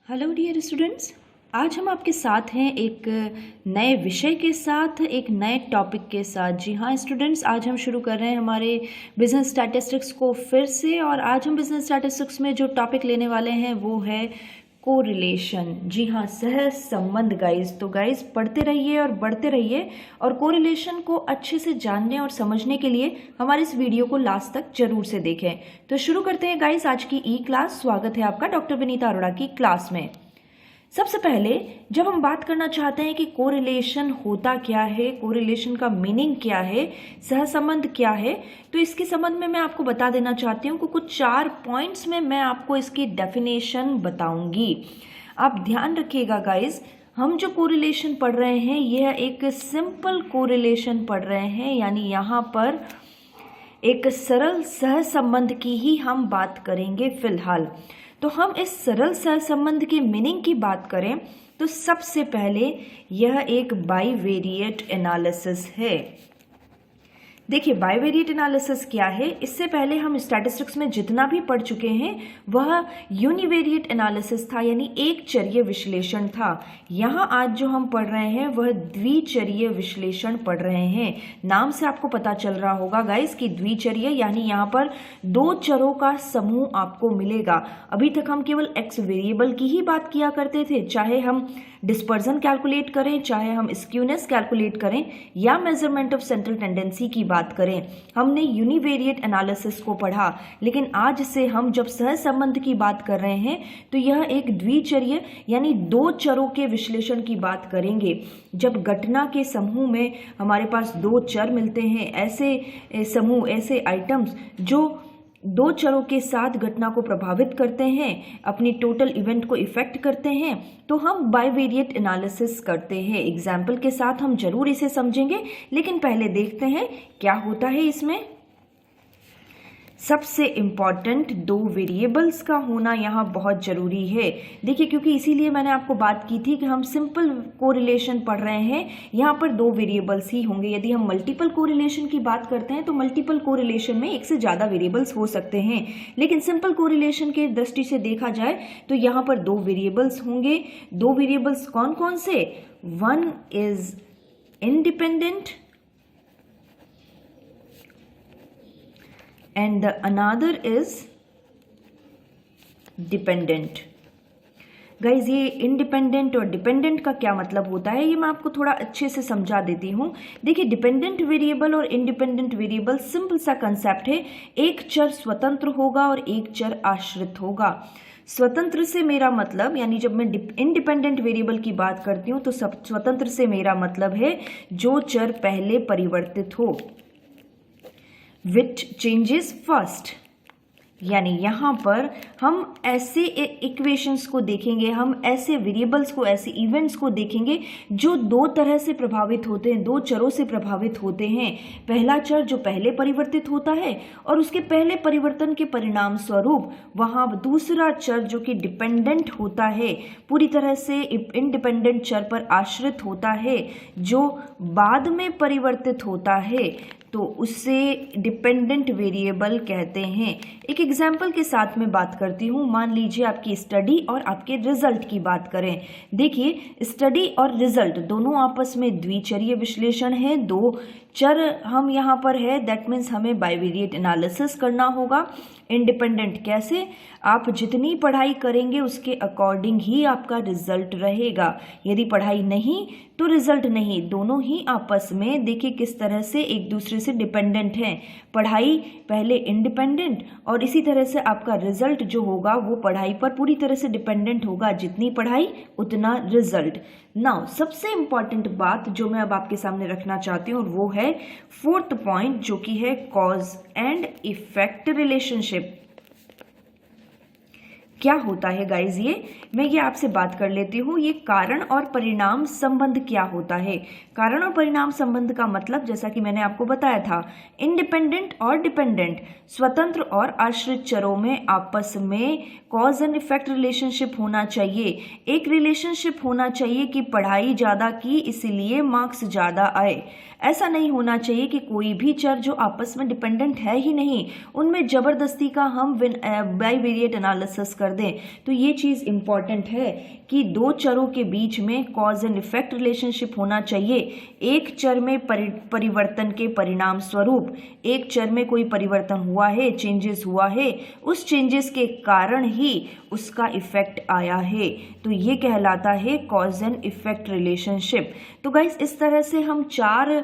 Hello dear students, आज हम आपके साथ हैं एक नए विषय के साथ, एक नए टॉपिक के साथ। जी हाँ स्टूडेंट्स, आज हम शुरू कर रहे हैं हमारे बिजनेस स्टैटिस्टिक्स को फिर से। और आज हम बिजनेस स्टैटिस्टिक्स में जो टॉपिक लेने वाले हैं वो है कोरिलेशन। जी हाँ, सह संबंध गाइज। तो गाइज पढ़ते रहिए और बढ़ते रहिए, और कोरिलेशन को अच्छे से जानने और समझने के लिए हमारे इस वीडियो को लास्ट तक जरूर से देखें। तो शुरू करते हैं गाइज आज की ई क्लास। स्वागत है आपका डॉक्टर विनीता अरोड़ा की क्लास में। सबसे पहले जब हम बात करना चाहते हैं कि कोरिलेशन होता क्या है, कोरिलेशन का मीनिंग क्या है, सहसंबंध क्या है, तो इसके संबंध में मैं आपको बता देना चाहती हूँ कि कुछ 4 पॉइंट्स में मैं आपको इसकी डेफिनेशन बताऊंगी। आप ध्यान रखिएगा गाइज, हम जो कोरिलेशन पढ़ रहे हैं यह एक सिंपल कोरिलेशन पढ़ रहे हैं, यानी यहाँ पर एक सरल सहसंबंध की ही हम बात करेंगे फिलहाल। तो हम इस सरल सहसंबंध के मीनिंग की बात करें तो सबसे पहले यह एक बाइवेरिएट एनालिसिस है। देखिए बाइवेरिएट एनालिसिस क्या है, इससे पहले हम स्टैटिस्टिक्स में जितना भी पढ़ चुके हैं वह यूनिवेरिएट एनालिसिस था, यानी एक चरीय विश्लेषण था। यहाँ आज जो हम पढ़ रहे हैं वह द्विचरीय विश्लेषण पढ़ रहे हैं। नाम से आपको पता चल रहा होगा गाइस कि द्विचरीय यानी यहाँ पर 2 चरों का समूह आपको मिलेगा। अभी तक हम केवल एक्स वेरिएबल की ही बात किया करते थे, चाहे हम डिस्पर्जन कैलकुलेट करें, चाहे हम स्क्यूनेस कैलकुलेट करें या मेजरमेंट ऑफ सेंट्रल टेंडेंसी की बात करें। हमने यूनिवेरिएट एनालिसिस को पढ़ा, लेकिन आज से हम जब सहसंबंध की बात कर रहे हैं तो यह एक द्विचरीय यानी 2 चरों के विश्लेषण की बात करेंगे। जब घटना के समूह में हमारे पास 2 चर मिलते हैं, ऐसे समूह, ऐसे आइटम्स जो 2 चरों के साथ घटना को प्रभावित करते हैं, अपनी टोटल इवेंट को इफेक्ट करते हैं, तो हम बाइवेरिएट एनालिसिस करते हैं। एग्जाम्पल के साथ हम जरूर इसे समझेंगे, लेकिन पहले देखते हैं क्या होता है इसमें। सबसे इम्पॉर्टेंट 2 वेरिएबल्स का होना यहाँ बहुत ज़रूरी है। देखिए, क्योंकि इसीलिए मैंने आपको बात की थी कि हम सिंपल कोरिलेशन पढ़ रहे हैं, यहाँ पर 2 वेरिएबल्स ही होंगे। यदि हम मल्टीपल कोरिलेशन की बात करते हैं तो मल्टीपल कोरिलेशन में एक से ज़्यादा वेरिएबल्स हो सकते हैं, लेकिन सिंपल कोरिलेशन के दृष्टि से देखा जाए तो यहाँ पर 2 वेरिएबल्स होंगे। 2 वेरिएबल्स कौन कौन से? One is independent and the another is dependent। Guys ये इंडिपेंडेंट और डिपेंडेंट का क्या मतलब होता है ये मैं आपको थोड़ा अच्छे से समझा देती हूँ। देखिए, डिपेंडेंट वेरिएबल और इंडिपेंडेंट वेरिएबल सिंपल सा कंसेप्ट है। एक चर स्वतंत्र होगा और एक चर आश्रित होगा। स्वतंत्र से मेरा मतलब, यानी जब मैं इंडिपेंडेंट वेरिएबल की बात करती हूँ तो स्वतंत्र से मेरा मतलब है जो चर पहले परिवर्तित हो, which changes first। यानी यहाँ पर हम ऐसे इक्वेशंस को देखेंगे, हम ऐसे वेरिएबल्स को, ऐसे इवेंट्स को देखेंगे जो 2 तरह से प्रभावित होते हैं, 2 चरों से प्रभावित होते हैं। पहला चर जो पहले परिवर्तित होता है और उसके पहले परिवर्तन के परिणाम स्वरूप वहाँ दूसरा चर जो कि डिपेंडेंट होता है, पूरी तरह से इंडिपेंडेंट चर पर आश्रित होता है, जो बाद में परिवर्तित होता है, तो उससे डिपेंडेंट वेरिएबल कहते हैं। एक एग्जाम्पल के साथ में बात करती हूँ। मान लीजिए आपकी स्टडी और आपके रिजल्ट की बात करें। देखिए, स्टडी और रिजल्ट दोनों आपस में द्विचरीय विश्लेषण है। 2 चर हम यहाँ पर है, दैट मीन्स हमें बाइवेरिएट एनालिसिस करना होगा। इंडिपेंडेंट कैसे? आप जितनी पढ़ाई करेंगे उसके अकॉर्डिंग ही आपका रिजल्ट रहेगा। यदि पढ़ाई नहीं तो रिजल्ट नहीं, दोनों ही आपस में देखिए किस तरह से एक दूसरे से डिपेंडेंट हैं। पढ़ाई पहले इंडिपेंडेंट और इसी तरह से आपका रिजल्ट जो होगा वो पढ़ाई पर पूरी तरह से डिपेंडेंट होगा। जितनी पढ़ाई उतना रिजल्ट। नाउ सबसे इंपॉर्टेंट बात जो मैं अब आपके सामने रखना चाहती हूँ वो है 4th पॉइंट, जो कि है कॉज एंड इफेक्ट रिलेशनशिप। क्या होता है गाइज मैं ये आपसे बात कर लेती हूँ। ये कारण और परिणाम संबंध क्या होता है? कारण और परिणाम संबंध का मतलब, जैसा कि मैंने आपको बताया था, इंडिपेंडेंट और डिपेंडेंट, स्वतंत्र और आश्रित चरों में आपस में कॉज एंड इफेक्ट रिलेशनशिप होना चाहिए। एक रिलेशनशिप होना चाहिए कि पढ़ाई ज़्यादा की इसलिए मार्क्स ज़्यादा आए। ऐसा नहीं होना चाहिए कि कोई भी चर जो आपस में डिपेंडेंट है ही नहीं, उनमें जबरदस्ती का हम बाइवेरिएट एनालिसिस कर कर दें। तो ये चीज़ इम्पॉर्टेंट है कि दो चरों के बीच में कॉज एंड इफेक्ट रिलेशनशिप होना चाहिए। एक चर में परिवर्तन के परिणाम स्वरूप, एक चर में कोई परिवर्तन हुआ है, चेंजेस हुआ है, उस चेंजेस के कारण ही उसका इफेक्ट आया है, तो ये कहलाता है कॉज एंड इफेक्ट रिलेशनशिप। तो गाइस इस तरह से हम 4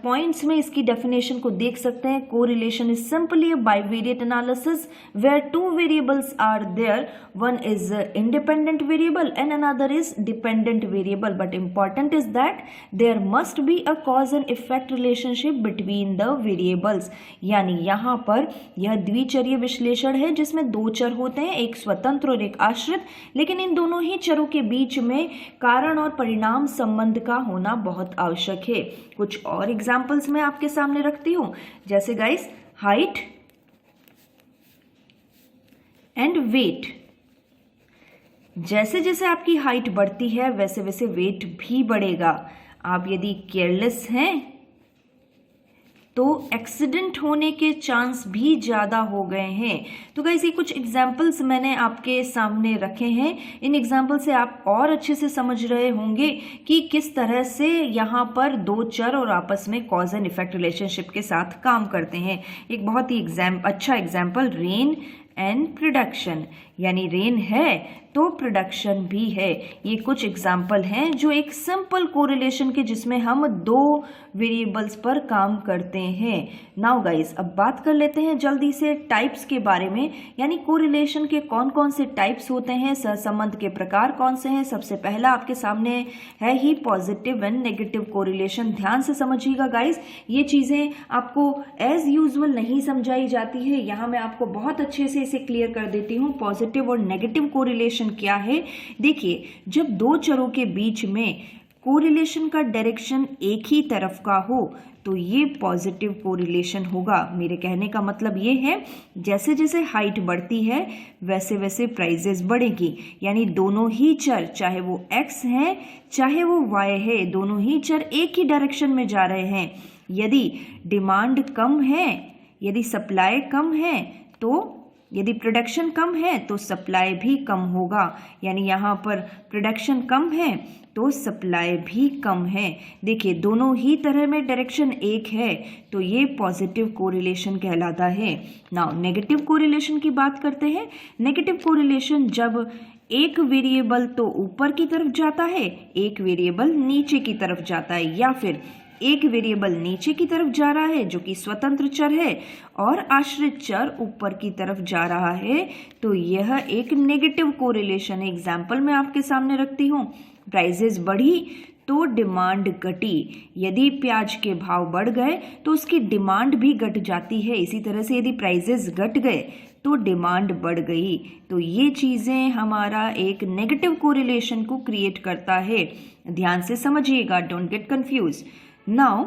पॉइंट्स में इसकी डेफिनेशन को देख सकते हैं। Correlation is simply a bivariate analysis where 2 variables are there, one is independent variable and another is dependent variable, but important is that there must be a cause and effect relationship between the variables। यानी यहाँ पर यह द्विचरीय विश्लेषण है जिसमें 2 चर होते हैं, एक स्वतंत्र और एक आश्रित, लेकिन इन दोनों ही चरों के बीच में कारण और परिणाम संबंध का होना बहुत आवश्यक है। कुछ और एग्जाम्पल्स मैं आपके सामने रखती हूँ, जैसे गाइस हाइट एंड वेट। जैसे जैसे आपकी हाइट बढ़ती है वैसे वैसे वेट भी बढ़ेगा। आप यदि केयरलेस हैं तो एक्सीडेंट होने के चांस भी ज़्यादा हो गए हैं। तो गाइस ये कुछ एग्जाम्पल्स मैंने आपके सामने रखे हैं। इन एग्जाम्पल से आप और अच्छे से समझ रहे होंगे कि किस तरह से यहाँ पर 2 चर और आपस में कॉज एंड इफेक्ट रिलेशनशिप के साथ काम करते हैं। एक बहुत ही अच्छा एग्जाम्पल रेन एंड प्रोडक्शन, यानी रेन है तो प्रोडक्शन भी है। ये कुछ एग्जाम्पल हैं जो एक सिंपल कोरिलेशन के जिसमें हम 2 वेरिएबल्स पर काम करते हैं। नाउ गाइस अब बात कर लेते हैं जल्दी से टाइप्स के बारे में, यानी कोरिलेशन के कौन कौन से टाइप्स होते हैं, सहसंबंध के प्रकार कौन से हैं। सबसे पहला आपके सामने है ही पॉजिटिव एंड नेगेटिव कोरिलेशन। ध्यान से समझिएगा गाइस, ये चीज़ें आपको एज यूजुअल नहीं समझाई जाती है, यहाँ मैं आपको बहुत अच्छे से इसे क्लियर कर देती हूँ। पॉजिटिव और नेगेटिव कोरिलेशन क्या है? देखिए, जब 2 चरों के बीच में कोरिलेशन का डायरेक्शन एक ही तरफ का हो तो ये पॉजिटिव कोरिलेशन होगा। मेरे कहने का मतलब ये है जैसे जैसे हाइट बढ़ती है वैसे वैसे प्राइजेस बढ़ेगी, यानी दोनों ही चर, चाहे वो x है चाहे वो y है, दोनों ही चर एक ही डायरेक्शन में जा रहे हैं। यदि डिमांड कम है, यदि सप्लाई कम है, तो यदि प्रोडक्शन कम है तो सप्लाई भी कम होगा, यानी यहाँ पर प्रोडक्शन कम है तो सप्लाई भी कम है। देखिए दोनों ही तरह में डायरेक्शन एक है, तो ये पॉजिटिव कोरिलेशन कहलाता है। नाउ नेगेटिव कोरिलेशन की बात करते हैं। नेगेटिव कोरिलेशन जब एक वेरिएबल तो ऊपर की तरफ जाता है, एक वेरिएबल नीचे की तरफ जाता है, या फिर एक वेरिएबल नीचे की तरफ जा रहा है जो कि स्वतंत्र चर है और आश्रित चर ऊपर की तरफ जा रहा है, तो यह एक नेगेटिव कोरिलेशन है। एग्जाम्पल मैं आपके सामने रखती हूँ। प्राइजेस बढ़ी तो डिमांड घटी, यदि प्याज के भाव बढ़ गए तो उसकी डिमांड भी घट जाती है। इसी तरह से यदि प्राइजेस घट गए तो डिमांड बढ़ गई। तो ये चीज़ें हमारा एक नेगेटिव कोरिलेशन को क्रिएट करता है। ध्यान से समझिएगा, don't get confuse. Now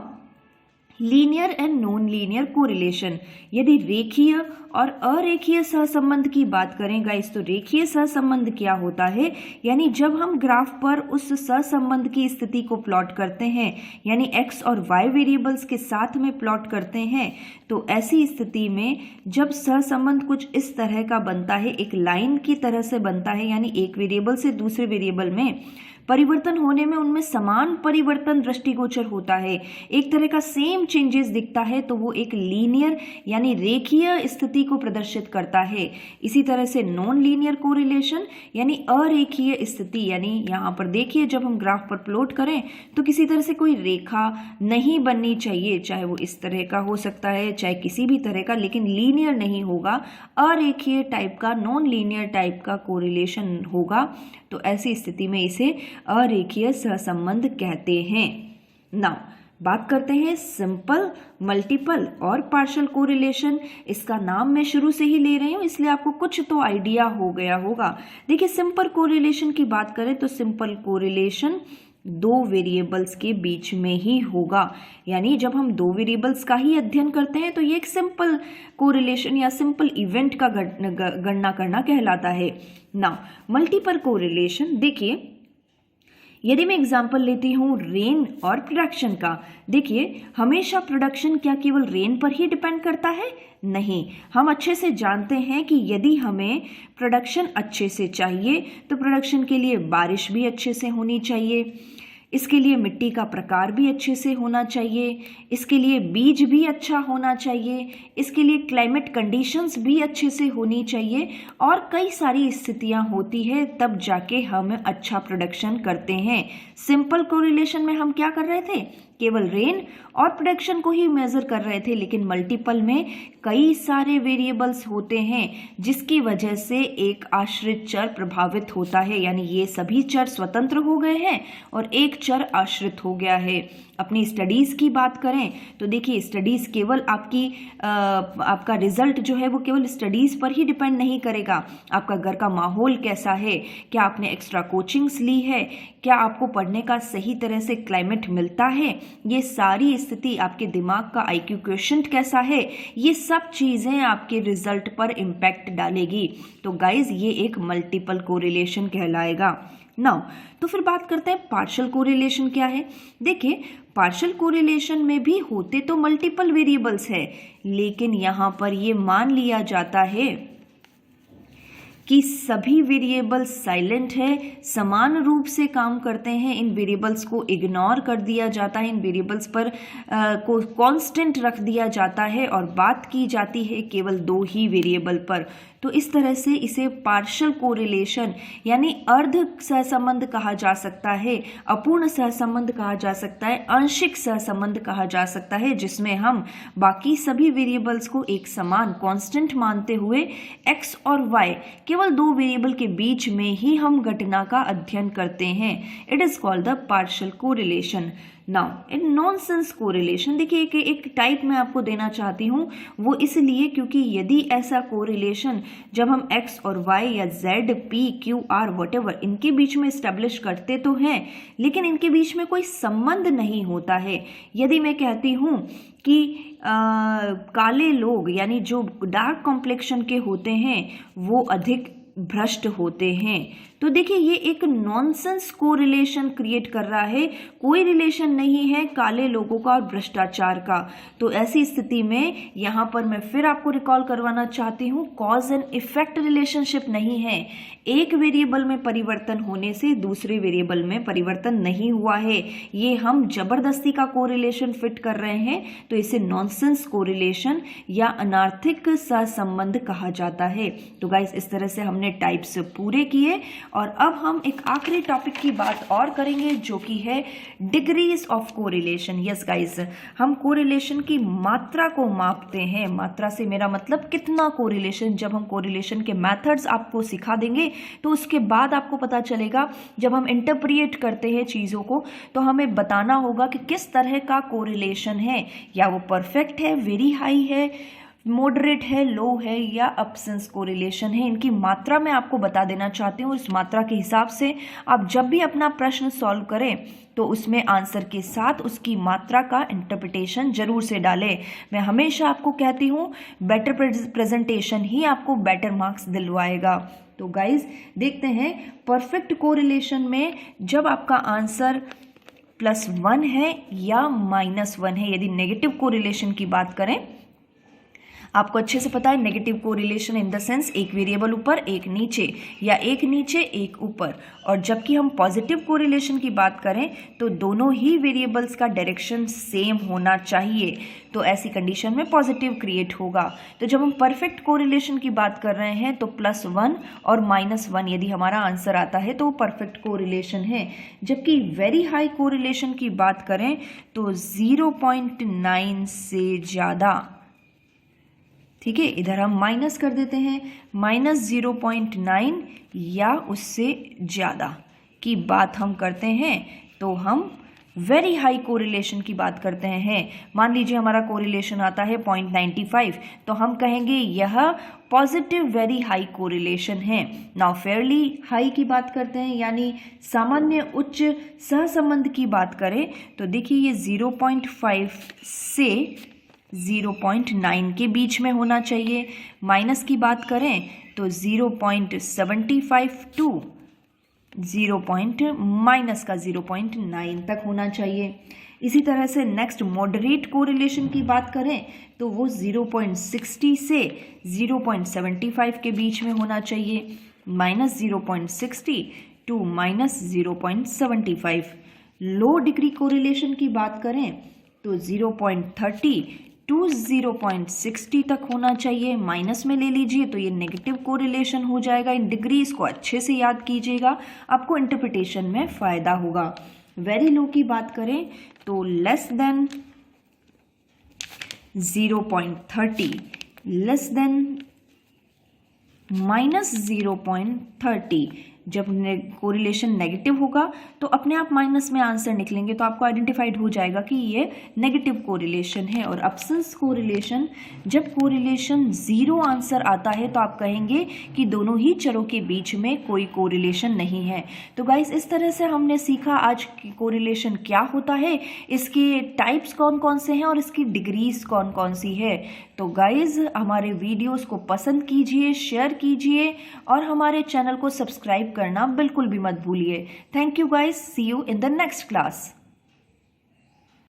linear and non linear correlation. यदि रेखीय और अरेखीय सहसंबंध की बात करें गाइस, तो रेखीय सहसंबंध क्या होता है? यानी जब हम ग्राफ पर उस सहसंबंध की स्थिति को प्लॉट करते हैं, यानी x और y वेरिएबल्स के साथ में प्लॉट करते हैं, तो ऐसी स्थिति में जब सहसंबंध कुछ इस तरह का बनता है, एक लाइन की तरह से बनता है, यानी एक वेरिएबल से दूसरे वेरिएबल में परिवर्तन होने में उनमें समान परिवर्तन दृष्टिगोचर होता है, एक तरह का सेम चेंजेस दिखता है, तो वो एक लीनियर यानी रेखीय स्थिति को प्रदर्शित करता है। इसी तरह से नॉन लीनियर कोरिलेशन यानी अरेखीय स्थिति, यानी यहाँ पर देखिए जब हम ग्राफ पर प्लॉट करें तो किसी तरह से कोई रेखा नहीं बननी चाहिए, चाहे वो इस तरह का हो सकता है चाहे किसी भी तरह का, लेकिन लीनियर नहीं होगा, अरेखीय टाइप का, नॉन लीनियर टाइप का कोरिलेशन होगा। तो ऐसी स्थिति में इसे अरेखीय सहसंबंध कहते हैं। नाउ बात करते हैं सिंपल, मल्टीपल और पार्शियल कोरिलेशन। इसका नाम मैं शुरू से ही ले रही हूँ इसलिए आपको कुछ तो आइडिया हो गया होगा। देखिए सिंपल कोरिलेशन की बात करें तो सिंपल कोरिलेशन 2 वेरिएबल्स के बीच में ही होगा, यानी जब हम 2 वेरिएबल्स का ही अध्ययन करते हैं तो ये एक सिंपल कोरिलेशन या सिंपल इवेंट का गणना करना कहलाता है। नाउ मल्टीपल कोरिलेशन, देखिए यदि मैं एग्जाम्पल लेती हूँ रेन और प्रोडक्शन का, देखिए हमेशा प्रोडक्शन क्या केवल रेन पर ही डिपेंड करता है? नहीं, हम अच्छे से जानते हैं कि यदि हमें प्रोडक्शन अच्छे से चाहिए तो प्रोडक्शन के लिए बारिश भी अच्छे से होनी चाहिए, इसके लिए मिट्टी का प्रकार भी अच्छे से होना चाहिए, इसके लिए बीज भी अच्छा होना चाहिए, इसके लिए क्लाइमेट कंडीशंस भी अच्छे से होनी चाहिए और कई सारी स्थितियां होती है तब जाके हम अच्छा प्रोडक्शन करते हैं। सिंपल कोरिलेशन में हम क्या कर रहे थे? केवल रेन और प्रोडक्शन को ही मेजर कर रहे थे, लेकिन मल्टीपल में कई सारे वेरिएबल्स होते हैं जिसकी वजह से एक आश्रित चर प्रभावित होता है, यानी ये सभी चर स्वतंत्र हो गए हैं और एक चर आश्रित हो गया है। अपनी स्टडीज़ की बात करें तो देखिए स्टडीज़ केवल आपका रिजल्ट जो है वो केवल स्टडीज़ पर ही डिपेंड नहीं करेगा। आपका घर का माहौल कैसा है, क्या आपने एक्स्ट्रा कोचिंग्स ली है, क्या आपको पढ़ने का सही तरह से क्लाइमेट मिलता है, ये सारी स्थिति, आपके दिमाग का IQ क्वोशिएंट कैसा है, ये सब चीज़ें आपके रिजल्ट पर इम्पैक्ट डालेगी। तो गाइज ये एक मल्टीपल कोरिलेशन कहलाएगा। नाउ तो फिर बात करते हैं पार्शियल कोरिलेशन क्या है। देखिए पार्शियल कोरिलेशन में भी होते तो मल्टीपल वेरिएबल्स है, लेकिन यहाँ पर ये मान लिया जाता है कि सभी वेरिएबल्स साइलेंट है, समान रूप से काम करते हैं, इन वेरिएबल्स को इग्नोर कर दिया जाता है, इन वेरिएबल्स पर को कांस्टेंट रख दिया जाता है और बात की जाती है केवल दो ही वेरिएबल पर। तो इस तरह से इसे पार्शियल कोरिलेशन यानी अर्ध सहसंबंध कहा जा सकता है, अपूर्ण सहसंबंध कहा जा सकता है, आंशिक सहसंबंध कहा जा सकता है, जिसमें हम बाकी सभी वेरिएबल्स को एक समान कांस्टेंट मानते हुए x और y केवल दो वेरिएबल के बीच में ही हम घटना का अध्ययन करते हैं। It is called the partial correlation. Now in nonsense correlation, देखिए एक टाइप मैं आपको देना चाहती हूँ, वो इसलिए क्योंकि यदि ऐसा कोरिलेशन जब हम x और y या z, p, q, r whatever इनके बीच में इस्टेब्लिश करते तो हैं, लेकिन इनके बीच में कोई संबंध नहीं होता है। यदि मैं कहती हूँ कि काले लोग यानी जो डार्क कॉम्प्लेक्शन के होते हैं वो अधिक भ्रष्ट होते हैं, तो देखिए ये एक नॉनसेंस कोरिलेशन क्रिएट कर रहा है, कोई रिलेशन नहीं है काले लोगों का और भ्रष्टाचार का। तो ऐसी स्थिति में यहाँ पर मैं फिर आपको रिकॉल करवाना चाहती हूँ, कॉज एंड इफेक्ट रिलेशनशिप नहीं है। एक वेरिएबल में परिवर्तन होने से दूसरे वेरिएबल में परिवर्तन नहीं हुआ है, ये हम जबरदस्ती का कोरिलेशन फिट कर रहे हैं, तो इसे नॉनसेंस कोरिलेशन या अनार्थिक सहसंबंध कहा जाता है। तो गाइस इस तरह से हमने टाइप्स पूरे किए और अब हम एक आखिरी टॉपिक की बात और करेंगे जो कि है degrees of correlation. Yes guys, हम कोरिलेशन की मात्रा को मापते हैं। मात्रा से मेरा मतलब कितना कोरिलेशन। जब हम कोरिलेशन के मेथड्स आपको सिखा देंगे तो उसके बाद आपको पता चलेगा, जब हम इंटरप्रिएट करते हैं चीज़ों को तो हमें बताना होगा कि किस तरह का कोरिलेशन है, या वो परफेक्ट है, वेरी हाई है, मॉडरेट है, लो है या अब्सेंस कोरिलेशन है। इनकी मात्रा मैं आपको बता देना चाहती हूँ। इस मात्रा के हिसाब से आप जब भी अपना प्रश्न सॉल्व करें तो उसमें आंसर के साथ उसकी मात्रा का इंटरप्रिटेशन जरूर से डालें। मैं हमेशा आपको कहती हूँ बेटर प्रेजेंटेशन ही आपको बेटर मार्क्स दिलवाएगा। तो गाइज देखते हैं परफेक्ट कोरिलेशन में जब आपका आंसर +1 है या -1 है। यदि नेगेटिव कोरिलेशन की बात करें, आपको अच्छे से पता है negative correlation in the sense एक वेरिएबल ऊपर एक नीचे या एक नीचे एक ऊपर, और जबकि हम पॉजिटिव कोरिलेशन की बात करें तो दोनों ही वेरिएबल्स का डायरेक्शन सेम होना चाहिए, तो ऐसी कंडीशन में पॉजिटिव क्रिएट होगा। तो जब हम परफेक्ट कोरिलेशन की बात कर रहे हैं तो +1 और -1 यदि हमारा आंसर आता है तो परफेक्ट कोरिलेशन है। जबकि वेरी हाई कोरिलेशन की बात करें तो 0.9 से ज़्यादा, ठीक है, इधर हम माइनस कर देते हैं, -0.9 या उससे ज़्यादा की बात हम करते हैं तो हम वेरी हाई कोरिलेशन की बात करते हैं। मान लीजिए हमारा कोरिलेशन आता है 0.95, तो हम कहेंगे यह पॉजिटिव वेरी हाई कोरिलेशन है। नाउ फेयरली हाई की बात करते हैं, यानी सामान्य उच्च सहसंबंध की बात करें तो देखिए ये 0.5 से 0.9 के बीच में होना चाहिए। माइनस की बात करें तो 0.75 टू माइनस का 0.9 तक होना चाहिए। इसी तरह से नेक्स्ट मॉडरेट कोरिलेशन की बात करें तो वो 0.60 से 0.75 के बीच में होना चाहिए, -0.60 टू -0.75। लो डिग्री कोरिलेशन की बात करें तो 0.30 टू 0.60 तक होना चाहिए, माइनस में ले लीजिए तो ये नेगेटिव कोरिलेशन हो जाएगा। इन डिग्रीज को अच्छे से याद कीजिएगा, आपको इंटरप्रिटेशन में फ़ायदा होगा। वेरी लो की बात करें तो लेस देन 0.30, लेस देन -0.30। जब कोरिलेशन नेगेटिव होगा तो अपने आप माइनस में आंसर निकलेंगे, तो आपको आइडेंटिफाइड हो जाएगा कि ये नेगेटिव कोरिलेशन है। और अब्सेंस कोरिलेशन, जब कोरिलेशन 0 आंसर आता है तो आप कहेंगे कि दोनों ही चरों के बीच में कोई कोरिलेशन नहीं है। तो गाइस इस तरह से हमने सीखा आज कोरिलेशन क्या होता है, इसके टाइप्स कौन कौन से हैं और इसकी डिग्रीज कौन कौन सी है। तो गाइस हमारे वीडियोस को पसंद कीजिए, शेयर कीजिए और हमारे चैनल को सब्सक्राइब करना बिल्कुल भी मत भूलिए। Thank you guys, see you in the next class.